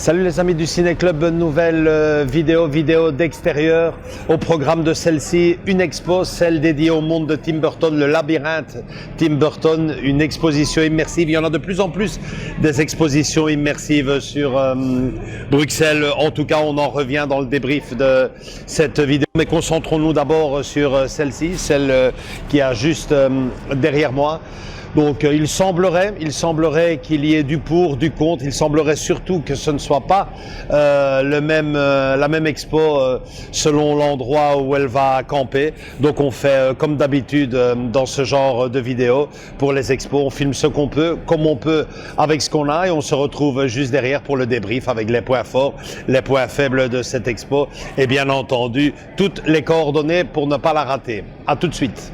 Salut les amis du Ciné Club, nouvelle vidéo d'extérieur. Au programme de celle-ci, une expo, celle dédiée au monde de Tim Burton, le labyrinthe Tim Burton, une exposition immersive. Il y en a de plus en plus des expositions immersives sur Bruxelles. En tout cas, on en revient dans le débrief de cette vidéo. Mais concentrons-nous d'abord sur celle-ci, celle qui est juste derrière moi. Donc il semblerait qu'il y ait du pour, du contre. Il semblerait surtout que ce ne soit pas la même expo selon l'endroit où elle va camper. Donc on fait comme d'habitude dans ce genre de vidéo pour les expos. On filme ce qu'on peut, comme on peut avec ce qu'on a et on se retrouve juste derrière pour le débrief avec les points forts, les points faibles de cette expo et bien entendu toutes les coordonnées pour ne pas la rater. À tout de suite.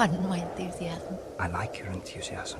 pardon my enthusiasm. I like your enthusiasm.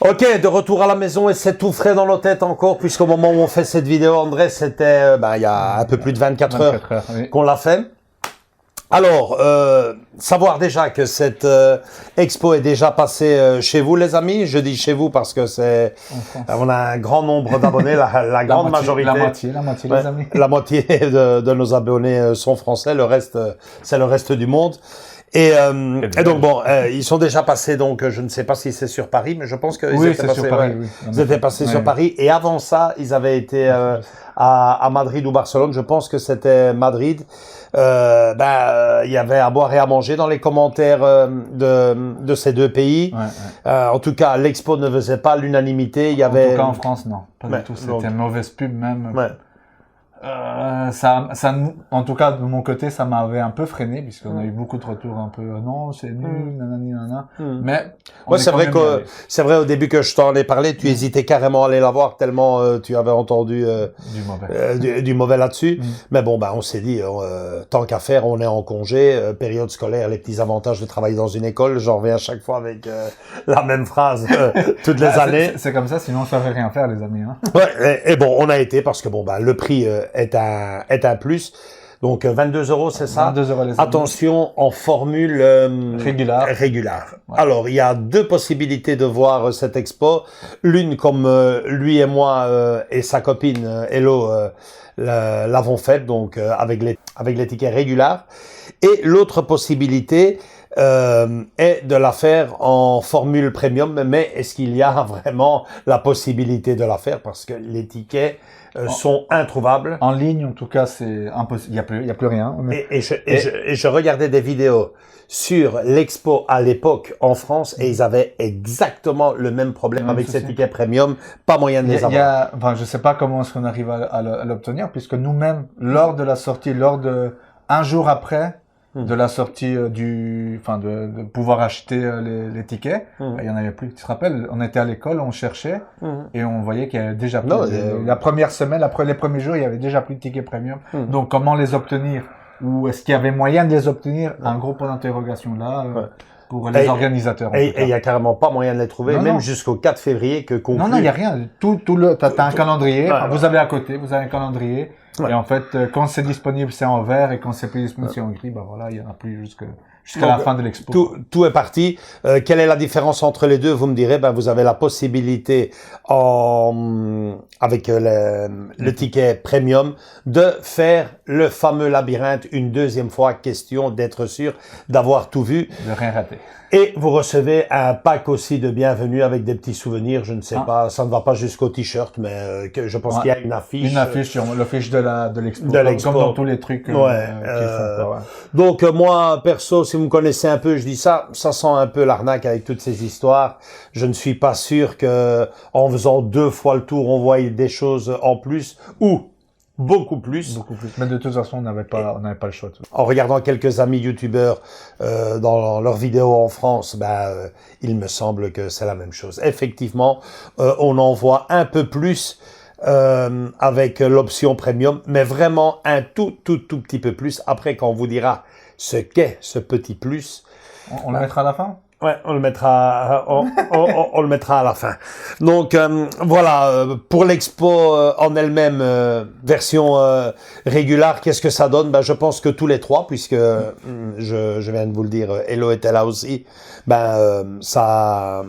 Ok, de retour à la maison et c'est tout frais dans nos têtes encore, puisqu'au moment où on fait cette vidéo, André, c'était il y a un peu plus de 24 heures oui. qu'on l'a fait. Alors, savoir déjà que cette expo est déjà passée chez vous, les amis. Je dis chez vous parce que on a un grand nombre d'abonnés, la grande majorité. La moitié, les amis. La moitié de nos abonnés sont français, le reste, c'est le reste du monde. Et donc bon, ils sont déjà passés, donc je ne sais pas si c'est sur Paris, mais je pense qu'ils étaient passés, sur Paris, oui. ils étaient passés sur Paris. Et avant ça, ils avaient été à Madrid ou Barcelone. Je pense que c'était Madrid. Il y avait à boire et à manger dans les commentaires de ces deux pays. En tout cas, l'expo ne faisait pas l'unanimité. Il y avait. En tout cas, en France, non, pas du tout. C'était mauvaise pub même. Ouais. En tout cas, de mon côté, ça m'avait un peu freiné, puisqu'on a eu beaucoup de retours un peu, non, c'est nul, nanani, nanana. Mais, c'est vrai, au début que je t'en ai parlé, tu hésitais carrément à aller la voir tellement tu avais entendu du mauvais là-dessus. Mais bon, on s'est dit, tant qu'à faire, on est en congé, période scolaire, les petits avantages de travailler dans une école. J'en reviens à chaque fois avec la même phrase toutes les années. C'est comme ça, sinon on ne savait rien faire, les amis. Hein. Ouais, et bon, on a été parce que le prix est un plus. Donc 22 €, c'est ça? 22 € les amis. Attention, en formule régulière. Ouais. Alors, il y a deux possibilités de voir cette expo. L'une, comme lui et moi et sa copine Hello l'avons faite, donc avec les tickets réguliers. Et l'autre possibilité est de la faire en formule premium. Mais est-ce qu'il y a vraiment la possibilité de la faire? Parce que les tickets sont introuvables. En ligne, en tout cas, c'est impossible. Il y a plus rien. Et je regardais des vidéos sur l'expo à l'époque en France et ils avaient exactement le même problème avec ces tickets premium. Pas moyen de les avoir. Je sais pas comment est-ce qu'on arrive à l'obtenir, puisque nous-mêmes, lors de la sortie, un jour après, de la sortie de pouvoir acheter les tickets, il y en avait plus. Tu te rappelles, on était à l'école, on cherchait et on voyait qu'il y avait déjà plus. La première semaine, les premiers jours, il y avait déjà plus de tickets premium. Donc comment les obtenir? Ou est-ce qu'il y avait moyen de les obtenir? Un gros point d'interrogation là. Pour les organisateurs. Et il y a carrément pas moyen de les trouver, même jusqu'au 4 février que conclut. Non, il y a rien. T'as un calendrier. Vous avez à côté, vous avez un calendrier. Et en fait, quand c'est disponible, c'est en vert, et quand c'est plus disponible, c'est en gris. Il y en a plus jusqu'à la fin de l'expo. Tout est parti. Quelle est la différence entre les deux? Vous me direz, vous avez la possibilité avec le ticket premium de faire le fameux labyrinthe une deuxième fois, question d'être sûr d'avoir tout vu. De rien rater. Et vous recevez un pack aussi de bienvenue avec des petits souvenirs. Je ne sais pas, ça ne va pas jusqu'au t-shirt, mais je pense qu'il y a une affiche. Une affiche sur l'affiche de l'expo. Comme dans tous les trucs qu'ils font. Donc moi, perso, si vous me connaissez un peu, je dis ça sent un peu l'arnaque avec toutes ces histoires. Je ne suis pas sûr que en faisant 2 fois le tour, on voit des choses en plus ou beaucoup plus. Mais de toute façon, on n'avait pas le choix. En regardant quelques amis youtubeurs dans leurs vidéos en France, il me semble que c'est la même chose. Effectivement, on en voit un peu plus avec l'option premium, mais vraiment un tout petit peu plus. Après, quand on vous dira ce qu'est ce petit plus, on le mettra à la fin. Ouais, on le mettra à la fin. Donc voilà, pour l'expo en elle-même, version régulière, qu'est-ce que ça donne? Je pense que tous les trois, puisque je viens de vous le dire, Hello était là aussi. Ça,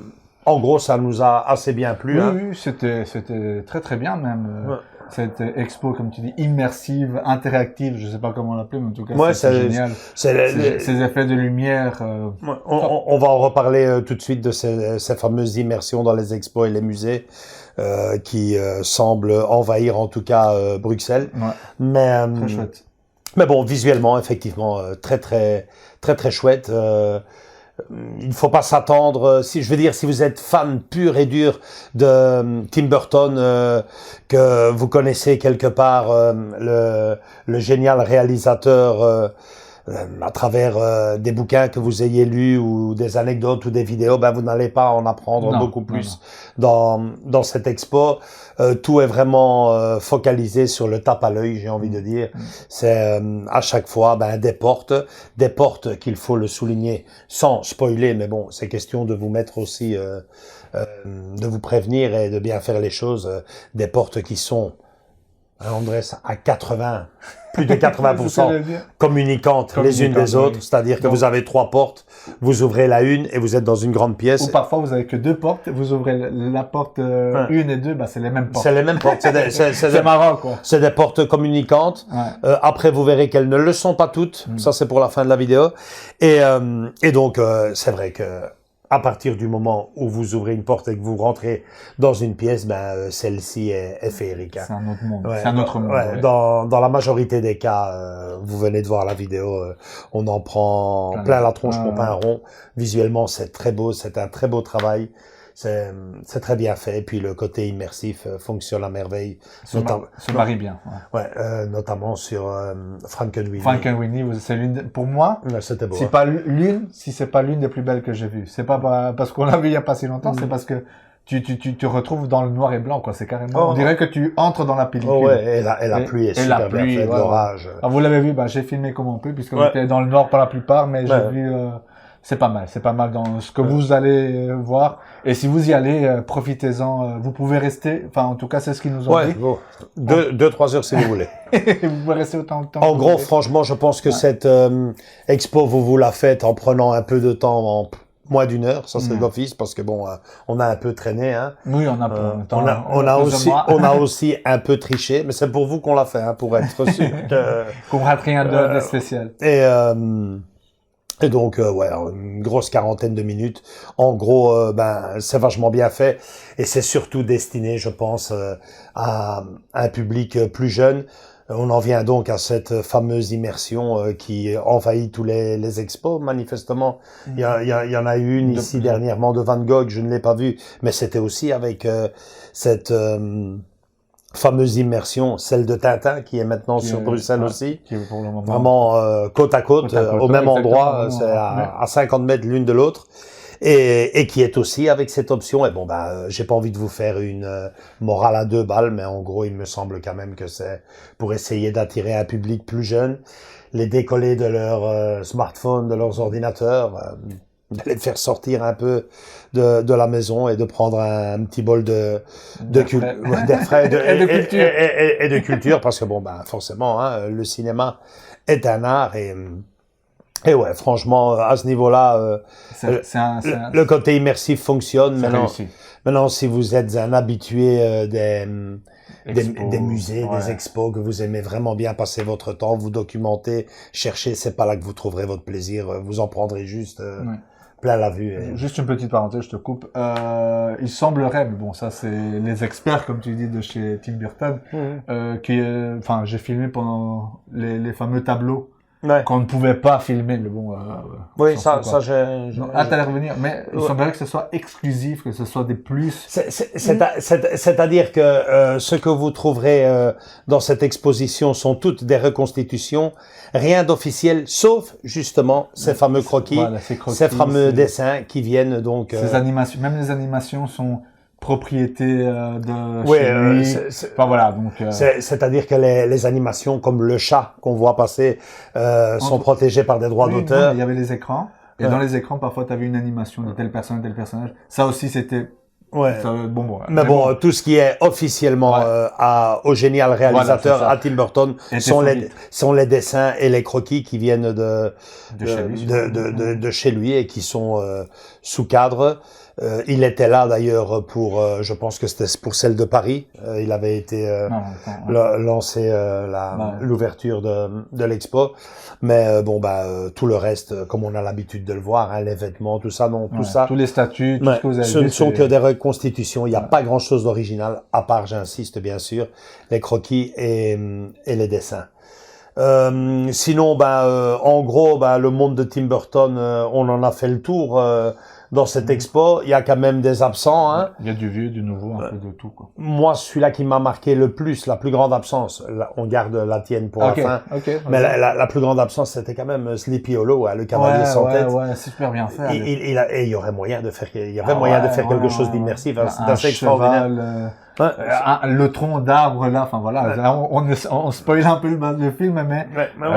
en gros, ça nous a assez bien plu. Oui, c'était très très bien même. Cette expo, comme tu dis, immersive, interactive, je sais pas comment l'appeler, mais en tout cas, c'est génial. Ces effets de lumière. On va en reparler tout de suite de ces fameuses immersions dans les expos et les musées qui semblent envahir en tout cas Bruxelles. Mais très chouette. Mais bon, visuellement, effectivement, très chouette. Il ne faut pas s'attendre, si vous êtes fan pur et dur de Tim Burton, que vous connaissez quelque part le génial réalisateur à travers des bouquins que vous ayez lus ou des anecdotes ou des vidéos, vous n'allez pas en apprendre beaucoup plus dans cette expo. Tout est vraiment focalisé sur le tape à l'œil, j'ai envie de dire. C'est à chaque fois des portes qu'il faut le souligner sans spoiler, mais bon, c'est question de vous mettre aussi de vous prévenir et de bien faire les choses. Des portes qui sont, Andrés, à 80, plus de 80% communicantes les unes des autres. C'est-à-dire que vous avez 3 portes, vous ouvrez la une et vous êtes dans une grande pièce. Ou parfois vous avez que 2 portes, vous ouvrez la porte 1 et 2, bah c'est les mêmes portes. C'est les mêmes portes. C'est marrant quoi. C'est des portes communicantes. Ouais. Après, vous verrez qu'elles ne le sont pas toutes. Ça, c'est pour la fin de la vidéo. Et donc, c'est vrai que à partir du moment où vous ouvrez une porte et que vous rentrez dans une pièce, celle-ci est féerique. Hein. C'est un autre monde. Ouais, c'est un autre monde. Ouais. Ouais. Dans la majorité des cas, vous venez de voir la vidéo, on en prend plein la tronche pour pas un rond. Visuellement, c'est très beau, c'est un très beau travail. C'est très bien fait. Et puis le côté immersif fonctionne à merveille. Se marie bien. Ouais, notamment sur Frankenweenie. Frankenweenie, c'est pour moi, ouais, c'était beau. Si c'est pas l'une des plus belles que j'ai vues. C'est pas parce qu'on l'a vu il y a pas si longtemps, c'est parce que tu te retrouves dans le noir et blanc, quoi. C'est carrément, on dirait que tu entres dans la pellicule. Oh ouais, et la pluie est super bien faite, l'orage. Ah, vous l'avez vu, j'ai filmé comme on peut, puisqu'on était dans le nord pour la plupart, mais j'ai vu, c'est pas mal dans ce que vous allez voir. Et si vous y allez, profitez-en. Vous pouvez rester. Enfin, en tout cas, c'est ce qu'ils nous ont dit. Bon. 2-3 heures si vous voulez. Vous pouvez rester autant de temps. En gros, franchement, je pense que cette expo, vous la faites en prenant un peu de temps, en moins d'1 heure. Ça, c'est d'office parce que bon, on a un peu traîné. Hein. Oui, on a peu de temps. On a aussi un peu triché, mais c'est pour vous qu'on l'a fait, hein, pour être sûr que qu'on rate rien de spécial. Et donc, une grosse 40aine de minutes. En gros, c'est vachement bien fait. Et c'est surtout destiné, je pense, à un public plus jeune. On en vient donc à cette fameuse immersion qui envahit tous les expos, manifestement. Il y en a eu une ici dernièrement de Van Gogh, je ne l'ai pas vue. Mais c'était aussi avec cette... fameuse immersion, celle de Tintin, qui est maintenant sur Bruxelles aussi, qui est pour le moment vraiment côte à côte, au même endroit, c'est à 50 mètres l'une de l'autre, et qui est aussi avec cette option. Et bon, j'ai pas envie de vous faire une morale à 2 balles, mais en gros, il me semble quand même que c'est pour essayer d'attirer un public plus jeune, les décoller de leur smartphone, de leurs ordinateurs, de les faire sortir un peu de la maison et de prendre un petit bol d'air frais et de culture, parce que bon, forcément, hein, le cinéma est un art et ouais, franchement, à ce niveau-là, le côté immersif fonctionne. Maintenant, si vous êtes un habitué des musées, des expos, que vous aimez vraiment bien passer votre temps, vous documenter, chercher, c'est pas là que vous trouverez votre plaisir. Vous en prendrez juste plein la vue. Juste une petite parenthèse, je te coupe. Il semblerait, mais bon, ça c'est les experts, comme tu dis, de chez Tim Burton, j'ai filmé pendant les fameux tableaux qu'on ne pouvait pas filmer, mais bon. Oui, ça j'ai. T'allais revenir, mais il semblerait que ce soit exclusif, que ce soit des plus. C'est-à-dire que ce que vous trouverez dans cette exposition sont toutes des reconstitutions, rien d'officiel, sauf justement ces fameux croquis, ces fameux dessins qui viennent donc. Ces animations, même les animations sont propriété de chez lui. Enfin voilà, donc. C'est-à-dire que les animations comme le chat qu'on voit passer sont protégées par des droits d'auteur. Il y avait les écrans. Et dans les écrans, parfois, tu avais une animation de tel personnage. Ça aussi, c'était. Mais bon, tout ce qui est officiellement au génial réalisateur, à Tim Burton, sont les dessins et les croquis qui viennent de chez lui et qui sont sous cadre. Il était là d'ailleurs pour, je pense que c'était pour celle de Paris. Il avait été lancé l'ouverture de l'expo. Mais tout le reste, comme on a l'habitude de le voir, hein, les vêtements, tout ça, tout ça. Tous les statues, tout ce que vous avez vu. Ce ne sont que des reconstitutions. Il n'y a pas grand-chose d'original, à part, j'insiste bien sûr, les croquis et les dessins. Sinon, en gros, le monde de Tim Burton, on en a fait le tour. Dans cette expo, il y a quand même des absents. Hein. Il y a du vieux, du nouveau, un peu de tout. Quoi. Moi, celui-là qui m'a marqué le plus, la plus grande absence, on garde la tienne pour la fin. Mais la plus grande absence, c'était quand même Sleepy Hollow, hein, le cavalier sans tête. Ouais, c'est super bien fait. Et il y aurait moyen de faire, quelque chose d'immersif. C'est assez extraordinaire. Ouais. Le tronc d'arbre là, enfin voilà, là, on spoil un peu le film, mais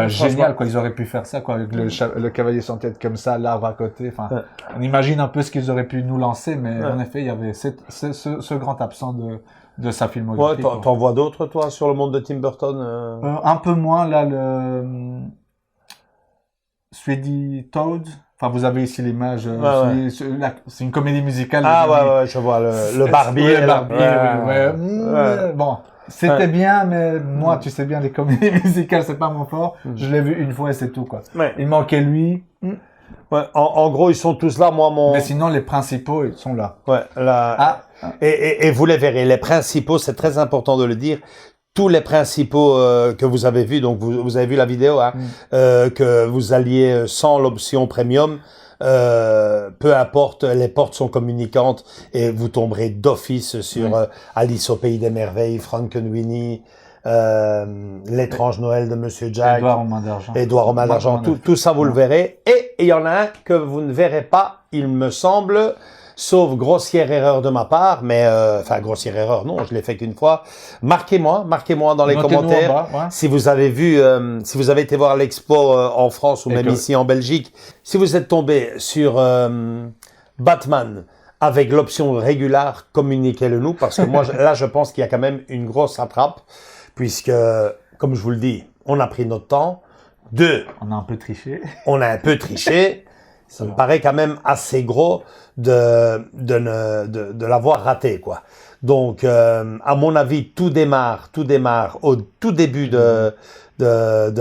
génial quoi. Ils auraient pu faire ça quoi, avec le cavalier sans tête comme ça, l'arbre à côté. Enfin, on imagine un peu ce qu'ils auraient pu nous lancer, mais en effet, il y avait ce grand absent de sa filmographie. Ouais, t'en vois d'autres toi sur le monde de Tim Burton Un peu moins là le Sweeney Todd. Enfin, vous avez ici l'image. C'est une comédie musicale. Ah ouais, je vois le barbier. Le barbier. Bon, c'était bien, mais moi, tu sais bien, les comédies musicales, c'est pas mon fort. Je l'ai vu une fois et c'est tout quoi. Ouais. Il manquait lui. Ouais, en gros, ils sont tous là. Mais sinon, les principaux, ils sont là. Ouais, là. Et vous les verrez. Les principaux, c'est très important de le dire. Tous les principaux que vous avez vus, donc vous avez vu la vidéo, hein, que vous alliez sans l'option premium, peu importe, les portes sont communicantes et vous tomberez d'office sur Alice au Pays des Merveilles, Frankenweenie, L'étrange Noël de Monsieur Jack, Édouard aux mains d'argent, tout ça vous le verrez. Et il y en a un que vous ne verrez pas, il me semble, sauf grossière erreur de ma part, mais enfin grossière erreur, non, je l'ai fait qu'une fois. Marquez-moi dans les commentaires si vous avez vu, si vous avez été voir l'expo en France ou même ici en Belgique, si vous êtes tombé sur Batman avec l'option régulière, communiquez-le nous, parce que moi là je pense qu'il y a quand même une grosse attrape, puisque comme je vous le dis, on a pris notre temps. On a un peu triché. On a un peu triché. Ça me paraît quand même assez gros de l'avoir raté, quoi. Donc, à mon avis, tout démarre au tout début de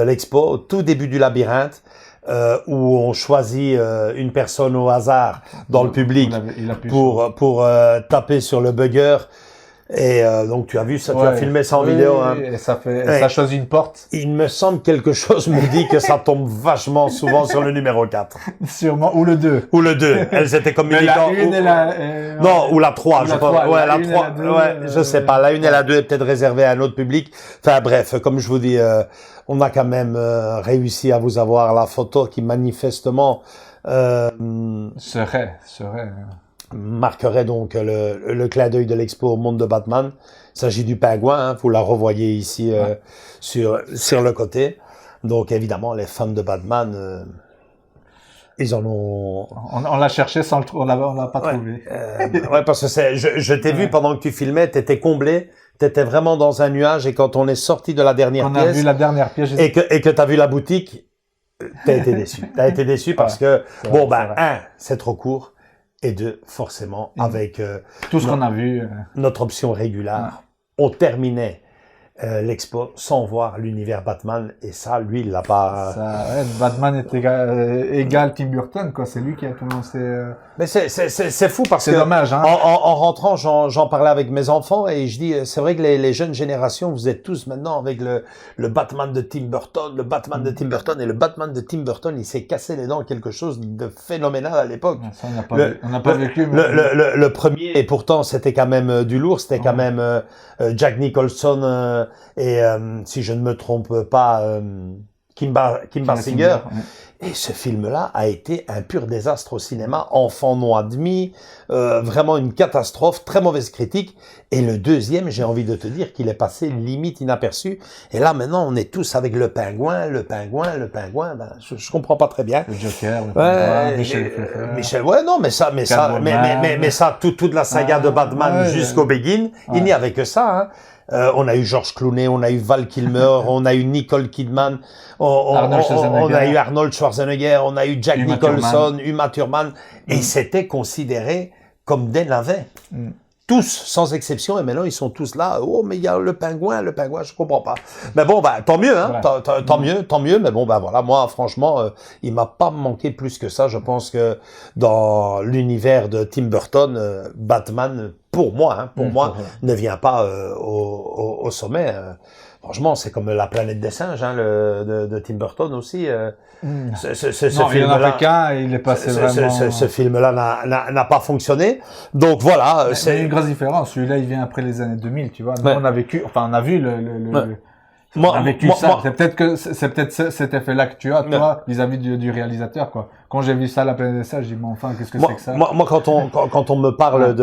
l'expo, au tout début du labyrinthe, où on choisit une personne au hasard dans le public pour taper sur le bugger. Et donc tu as vu ça, tu as filmé ça en vidéo. Hein. Et ça choisit une porte. Il me semble quelque chose me dit que ça tombe vachement souvent sur le numéro 4. Sûrement, ou le 2. Ou le 2. Elles étaient communicantes. Non, ou la 3. Je pense. Ouais, la 3. Ouais, je sais pas. La 1 et la 2 est peut-être réservée à un autre public. Enfin bref, comme je vous dis, on a quand même réussi à vous avoir la photo qui manifestement serait marquerait donc le clin d'œil de l'expo au monde de Batman. Il s'agit du pingouin, hein, vous la revoyez ici sur le côté. Donc évidemment, les fans de Batman, ils en ont... On l'a cherché sans on l'a pas trouvé. Ouais, parce que je t'ai vu pendant que tu filmais, t'étais comblé, t'étais vraiment dans un nuage, et quand on est sorti de la dernière pièce... On a vu la dernière pièce. Et que t'as vu la boutique, t'as été déçu. T'as été déçu parce que, bon, c'est trop court. Et 2, forcément, avec tout ce qu'on a vu, notre option régulière, on terminait l'expo sans voir l'univers Batman, et ça, lui, il l'a pas... Batman est égal Tim Burton, quoi. C'est lui qui a tout lancé... Mais c'est fou parce que... C'est dommage, hein. En rentrant, j'en parlais avec mes enfants, et je dis, c'est vrai que les jeunes générations, vous êtes tous maintenant avec le Batman de Tim Burton, le Batman de Tim Burton, et le Batman de Tim Burton, il s'est cassé les dents, quelque chose de phénoménal à l'époque. Ça, on n'a pas vécu. Le premier, et pourtant, c'était quand même du lourd, c'était quand même Jack Nicholson, et si je ne me trompe pas, Kim Basinger. Et ce film-là a été un pur désastre au cinéma, enfant non admis, vraiment une catastrophe, très mauvaise critique. Et le deuxième, j'ai envie de te dire qu'il est passé limite inaperçu. Et là, maintenant, on est tous avec le pingouin. Ben, je comprends pas très bien. Le Joker, Michel, ouais, non, mais ça, toute la saga de Batman jusqu'au Begin, il n'y avait que ça, hein. On a eu George Clooney, on a eu Val Kilmer, on a eu Nicole Kidman, on a eu Arnold Schwarzenegger, on a eu Jack Nicholson, Uma Thurman, et c'était considéré comme des navets. Tous, sans exception, et maintenant ils sont tous là. Oh, mais il y a le pingouin, je comprends pas. Mais bon, tant mieux, hein, tant mieux. Mais bon, voilà, moi, franchement, il m'a pas manqué plus que ça. Je pense que dans l'univers de Tim Burton, Batman, pour moi, ne vient pas au sommet. Franchement, c'est comme La planète des singes, hein, de Tim Burton aussi. Ce film-là, il est passé vraiment. Ce film-là n'a pas fonctionné. Donc voilà. C'est une grosse différence. Celui-là, il vient après les années 2000, tu vois. Nous, on a vécu, on a vu on a vécu ça. C'est peut-être cet effet-là que tu as, toi, vis-à-vis du réalisateur, quoi. Quand j'ai vu ça, La planète des singes, j'ai dit, mais enfin, qu'est-ce que c'est que ça? Moi, quand on me parle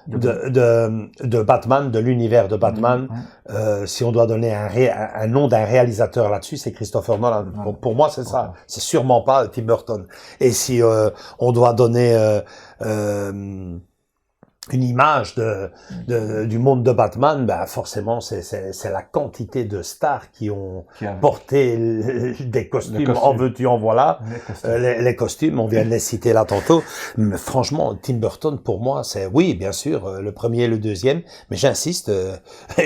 de Batman, de l'univers de Batman. Si on doit donner un nom d'un réalisateur là-dessus, c'est Christopher Nolan. Pour moi, c'est ça. C'est sûrement pas Tim Burton. Et si on doit donner une image du monde de Batman, ben forcément c'est la quantité de stars qui ont porté des costumes, en veux-tu en voilà, les costumes, on vient de les citer là tantôt. Mais franchement, Tim Burton pour moi c'est oui bien sûr le premier et le deuxième, mais j'insiste,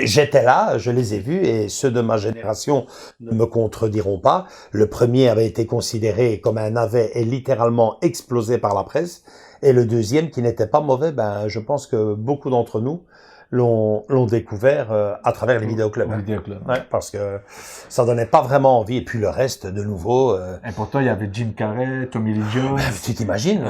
j'étais là, je les ai vus et ceux de ma génération ne me contrediront pas. Le premier avait été considéré comme un navet et littéralement explosé par la presse. Et le deuxième, qui n'était pas mauvais, ben, je pense que beaucoup d'entre nous l'ont découvert à travers les vidéoclubs. Ouais, parce que ça donnait pas vraiment envie. Et puis le reste, de nouveau. Et pourtant, il y avait Jim Carrey, Tommy Lee Jones. Tu t'imagines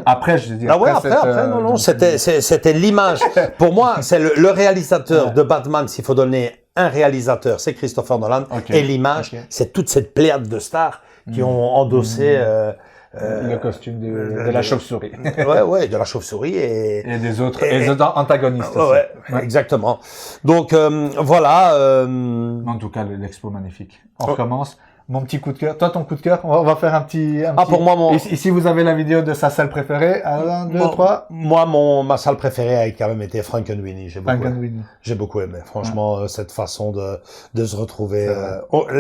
Après, je veux dire. Ah ouais, après, non, c'était l'image. Pour moi, c'est le réalisateur de Batman. S'il faut donner un réalisateur, c'est Christopher Nolan. Et l'image, c'est toute cette pléiade de stars qui ont endossé. Le costume de la chauve-souris. Ouais, de la chauve-souris et des autres antagonistes. Ouais, exactement. Donc voilà. En tout cas, l'expo magnifique. On recommence. Mon petit coup de cœur. Toi, ton coup de cœur. On va faire un petit. Pour moi, Ici, vous avez la vidéo de sa salle préférée. 1, 2, 3. Moi, ma salle préférée a quand même été Frankenweenie. J'ai beaucoup aimé. Franchement, cette façon de se retrouver.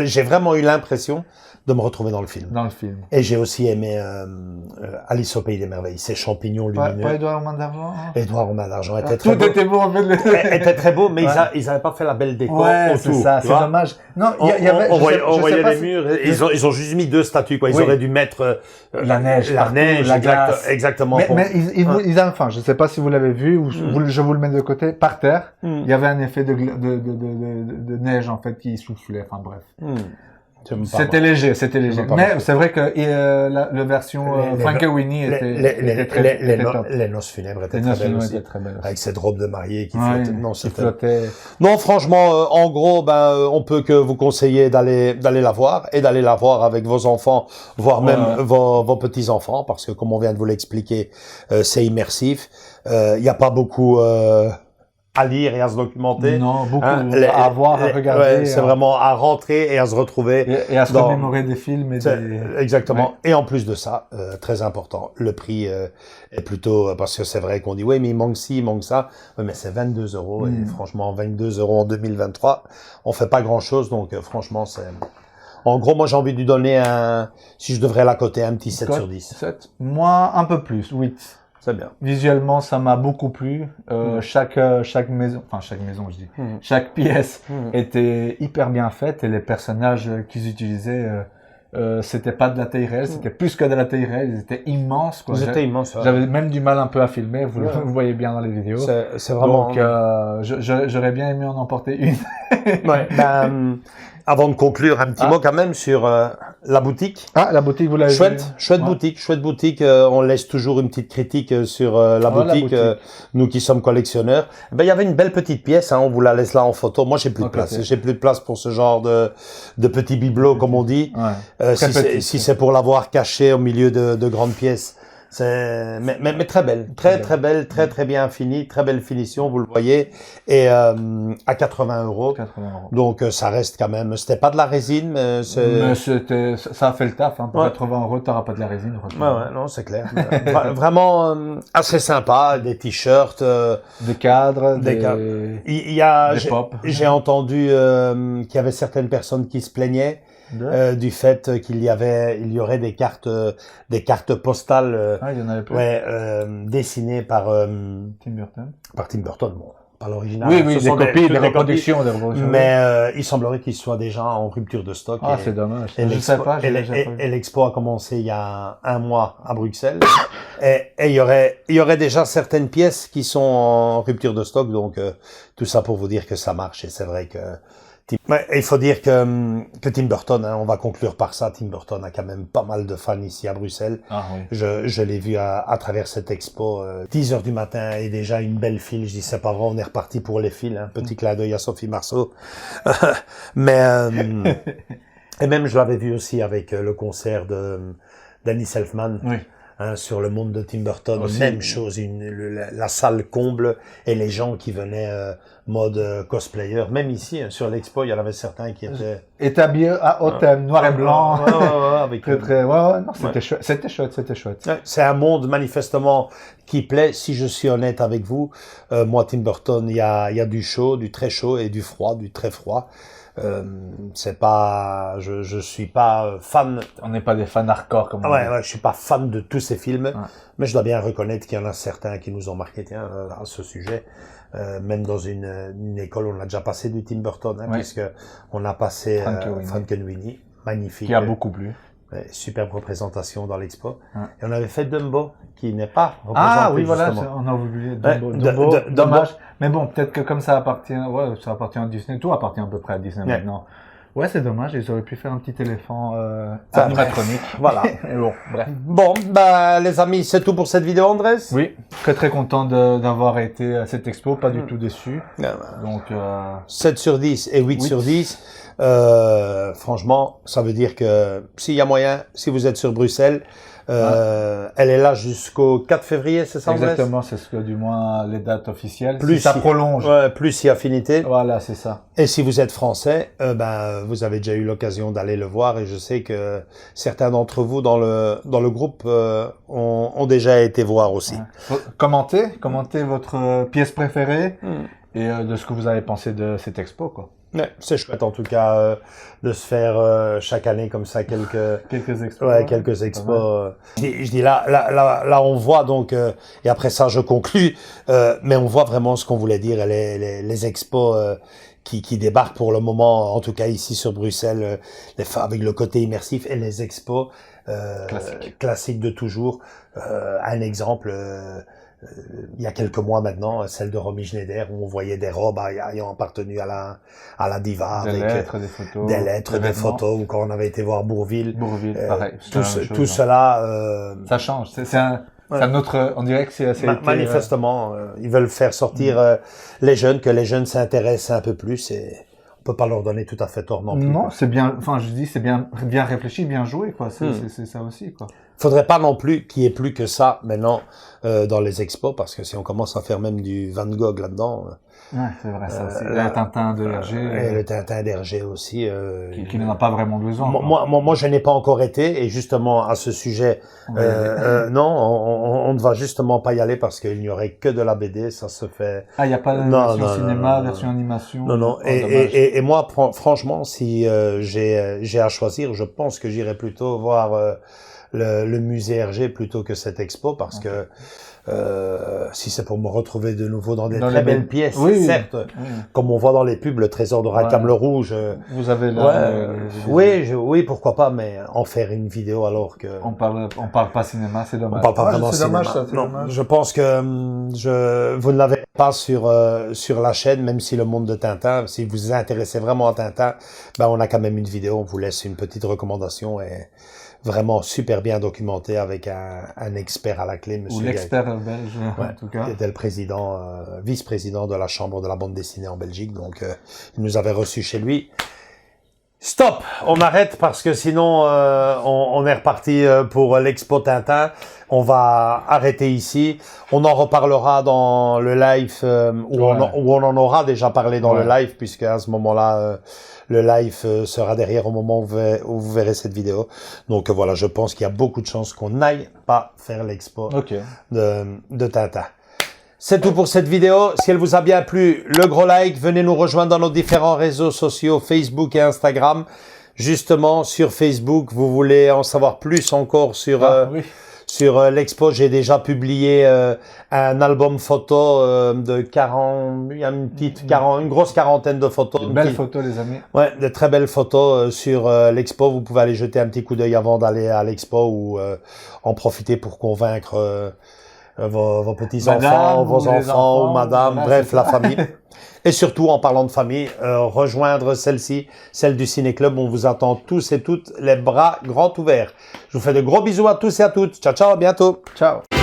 J'ai vraiment eu l'impression de me retrouver dans le film. Et j'ai aussi aimé Alice au Pays des Merveilles, ces champignons lumineux. Pas Édouard aux mains d'argent. Édouard aux mains d'argent était très beau. Tout était beau en fait. Était très beau, mais ils avaient pas fait la belle déco autour. C'est ça, c'est dommage. Non, on voyait les murs. Ils ont juste mis 2 statues, quoi. Ils auraient dû mettre la neige, la glace. Exactement. Mais enfin, je sais pas si vous l'avez vu ou je vous le mets de côté. Par terre, il y avait un effet de neige en fait qui soufflait. Enfin bref. C'était léger. Mais c'est vrai que la version Frankenweenie était très top. Les noces funèbres étaient très belles aussi. Avec cette robe de mariée qui flottait. Non, c'était... Non, franchement, en gros, on peut que vous conseiller d'aller la voir et d'aller la voir avec vos enfants, voire même vos petits-enfants, parce que comme on vient de vous l'expliquer, c'est immersif. Il n'y a pas beaucoup... à lire et à se documenter. Non, beaucoup à voir, à regarder. C'est vraiment à rentrer et à se retrouver. Et à se remémorer des films. Exactement. Et en plus de ça, très important, le prix est plutôt... Parce que c'est vrai qu'on dit, oui, mais il manque ci, il manque ça. Oui, mais c'est 22 €. Et franchement, 22 € en 2023, on fait pas grand-chose. Donc franchement, c'est... En gros, moi, j'ai envie de lui donner si je devrais la coter, un petit 7 sur 10. 7. Moi, un peu plus, 8. C'est bien. Visuellement, ça m'a beaucoup plu. Chaque maison, je dis, chaque pièce était hyper bien faite et les personnages qu'ils utilisaient, c'était pas de la taille réelle, c'était plus que de la taille réelle. Ils étaient immenses, quoi. Ils étaient immenses. J'avais même du mal un peu à filmer. Vous le voyez bien dans les vidéos. C'est vraiment. Donc, j'aurais bien aimé en emporter une. Avant de conclure, un petit mot quand même sur la boutique. La boutique, vous l'avez vu. Chouette boutique. On laisse toujours une petite critique sur la boutique. Nous qui sommes collectionneurs. Il y avait une belle petite pièce. On vous la laisse là en photo. Moi, j'ai plus de place. J'ai plus de place pour ce genre de petits bibelots, comme on dit. Si c'est pour l'avoir caché au milieu de grandes pièces. Mais très belle, très belle, très bien finie, très belle finition, vous le voyez, et à 80 €. Donc ça reste quand même, c'était pas de la résine, mais ça a fait le taf. Pour 80 €, t'auras pas de la résine. Non, c'est clair. Vraiment assez sympa, des t-shirts, des cadres, j'ai entendu qu'il y avait certaines personnes qui se plaignaient. Du fait qu'il y aurait des cartes postales il y en avait plus. dessinées par Tim Burton. Par Tim Burton, bon, pas l'original. Oui, des copies, des reproductions. Mais il semblerait qu'ils soient déjà en rupture de stock. C'est dommage. Je sais pas. Et l'expo a commencé il y a 1 mois à Bruxelles. et il y aurait déjà certaines pièces qui sont en rupture de stock. Donc tout ça pour vous dire que ça marche. Et c'est vrai que il faut dire que Tim Burton, on va conclure par ça, Tim Burton a quand même pas mal de fans ici à Bruxelles. Je l'ai vu à travers cette expo, 10 h du matin et déjà une belle file. Je dis c'est pas vrai, on est reparti pour les files. Petit clin d'œil à Sophie Marceau. Mais et même je l'avais vu aussi avec le concert de Danny Elfman. Hein, sur le monde de Tim Burton, Aussi. même chose, la salle comble et les gens qui venaient mode cosplayer. Même ici, hein, sur l'expo, il y en avait certains qui étaient... Établi à haut thème, noir et blanc. Avec Très, ouais, non, c'était chouette. C'était chouette, c'était chouette. Ouais, c'est un monde manifestement qui plaît. Si je suis honnête avec vous, moi Tim Burton, il y a du chaud, du très chaud et du froid, du très froid. C'est pas, je suis pas fan. On n'est pas des fans hardcore comme on dit. Ouais, je suis pas fan de tous ces films, mais je dois bien reconnaître qu'il y en a certains qui nous ont marqué. Tiens, à ce sujet, même dans une école, on a déjà passé du Tim Burton, hein, puisque on a passé Frankenweenie, magnifique. Qui a beaucoup plu. Superbe représentation dans l'expo. Et on avait fait Dumbo, qui n'est pas représenté. Ah oui, voilà, justement. on a oublié Dumbo. Dommage. Mais bon, peut-être que comme ça appartient à Disney, tout appartient à peu près à Disney maintenant. Ouais, c'est dommage, ils auraient pu faire un petit éléphant animatronique. Voilà. Et bon, bref. Bon, bah les amis, c'est tout pour cette vidéo, Andrés. Oui, très très content d'avoir été à cette expo, pas du tout déçu. Donc 7 sur 10 et 8 sur 10. Franchement, ça veut dire que s'il y a moyen, si vous êtes sur Bruxelles, elle est là jusqu'au 4 février, c'est ça? Exactement, c'est ce que du moins les dates officielles. Plus si ça prolonge. Plus si affinité. Voilà, c'est ça. Et si vous êtes français, vous avez déjà eu l'occasion d'aller le voir et je sais que certains d'entre vous dans le groupe ont déjà été voir aussi. Commentez votre pièce préférée et de ce que vous avez pensé de cette expo, quoi. Ouais, c'est chouette en tout cas de se faire chaque année comme ça quelques expos. Ouais, quelques expos. Je dis là on voit donc et après ça je conclus mais on voit vraiment ce qu'on voulait dire les expos qui débarquent pour le moment en tout cas ici sur Bruxelles avec le côté immersif et les expos classiques de toujours. Un exemple il y a quelques mois maintenant, celle de Romy Schneider, où on voyait des robes ayant appartenu à la diva, des avec lettres, des photos, ou quand on avait été voir Bourville. Pareil. Tout cela... ça change. C'est un autre... On dirait que c'est assez... Manifestement, ils veulent faire sortir les jeunes, que les jeunes s'intéressent un peu plus, et on peut pas leur donner tout à fait tort non plus. Non, c'est bien... Enfin, je dis, c'est bien réfléchi, bien joué, quoi. C'est ça aussi, quoi. Faudrait pas non plus qu'il y ait plus que ça maintenant dans les expos, parce que si on commence à faire même du Van Gogh là-dedans... Ouais, c'est vrai, ça aussi. Le Tintin de Hergé. Et le Tintin d'Hergé aussi. Qui n'en a pas vraiment besoin. Moi, je n'ai pas encore été, et justement, à ce sujet, non, on ne va justement pas y aller parce qu'il n'y aurait que de la BD, ça se fait... Ah, il n'y a pas de version cinéma, version animation? Non. Et moi, franchement, si j'ai à choisir, je pense que j'irai plutôt voir le musée Hergé plutôt que cette expo, parce que si c'est pour me retrouver de nouveau dans des très belles pièces, certes, comme on voit dans les pubs, le trésor de Rackham le Rouge. Vous avez là. Oui, pourquoi pas, mais en faire une vidéo alors que. On parle pas cinéma, c'est dommage. On parle pas vraiment cinéma. C'est dommage. Je pense que vous ne l'avez pas sur la chaîne, même si le monde de Tintin, si vous vous intéressez vraiment à Tintin, on a quand même une vidéo, on vous laisse une petite recommandation et vraiment super bien documenté avec un expert à la clé, monsieur. Ou l'expert belge, en tout cas. Qui était le président, vice-président de la chambre de la bande dessinée en Belgique. Donc, il nous avait reçus chez lui. Stop! On arrête parce que sinon, on est reparti pour l'expo Tintin. On va arrêter ici. On en reparlera dans le live où on en aura déjà parlé dans le live, puisque à ce moment-là, le live sera derrière au moment où vous verrez cette vidéo. Donc voilà, je pense qu'il y a beaucoup de chances qu'on n'aille pas faire l'expo de Tintin. C'est tout pour cette vidéo. Si elle vous a bien plu, le gros like. Venez nous rejoindre dans nos différents réseaux sociaux, Facebook et Instagram. Justement, sur Facebook, vous voulez en savoir plus encore sur l'expo. J'ai déjà publié un album photo de 40, il y a une grosse quarantaine de photos. De belles photos, les amis. Ouais, de très belles photos sur l'expo. Vous pouvez aller jeter un petit coup d'œil avant d'aller à l'expo ou en profiter pour convaincre vos petits-enfants, vos enfants ou madame, bref, la famille. Et surtout, en parlant de famille, rejoindre celle-ci, celle du Ciné Club. On vous attend tous et toutes, les bras grands ouverts. Je vous fais de gros bisous à tous et à toutes. Ciao, ciao, à bientôt. Ciao.